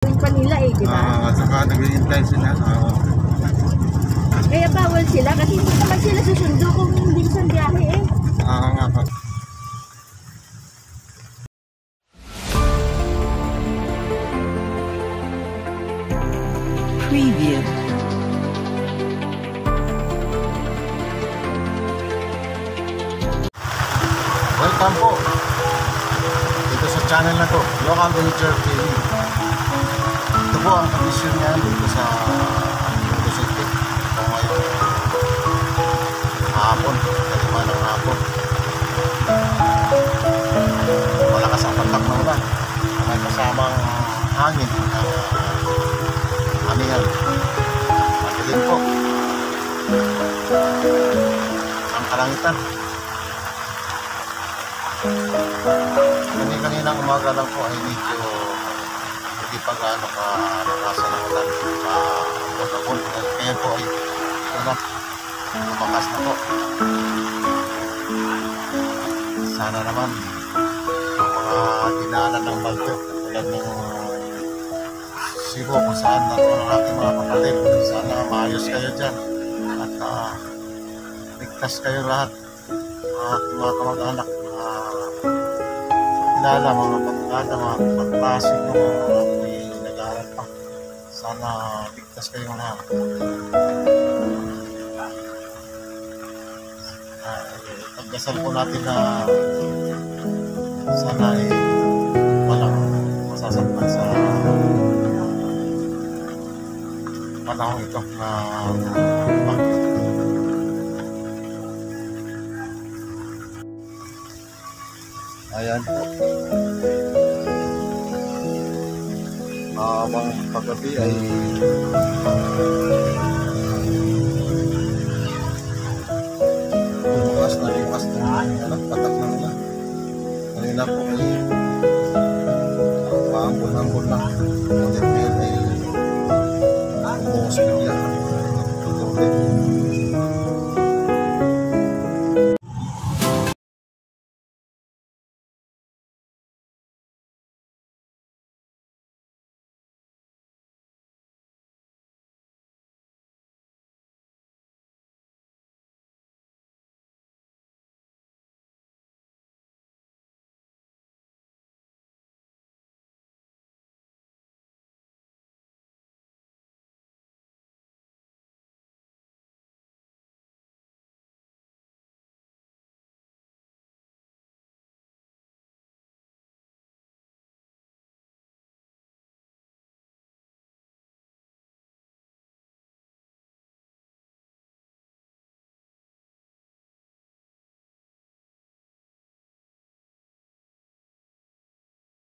pa nila eh, di ba? At saka nag-i-imply sila. Kaya bawal sila kasi hindi naman sila susundo kung hindi sa biyahe eh. Nga pa. Preview. Welcome po dito sa channel na to, Local Villager TV. Ito po ang condition niya dito sa Mundo City. Ito ngayon hapon, kalima ng hapon. Malakas ang patak ng ulan. May kasamang hangin na amihan. Madilim po ang kalangitan. Kaninang umaga lang po ay medyo hindi pa gaano kalakasan ng ulan sa Bogabon. Kaya po ay lumakas na po. Sana naman yung mga dinaanan ng bagyo tulad ng Cebu kung saan nato ang ating mga kapatid, sana maayos kayo dyan at ligtas kayo lahat at mga kamag-anak, kilala, mga pagkada, mga pagklasik ng mga nag-aaral pa. Sana ligtas kayong lahat. Pagdasal po natin na sana ay walang masasaktan sa panahon ito na bakit. Ayan po. Habang paggabi ay bukas na patak na nila. Kanina po ay maambon-ambon na.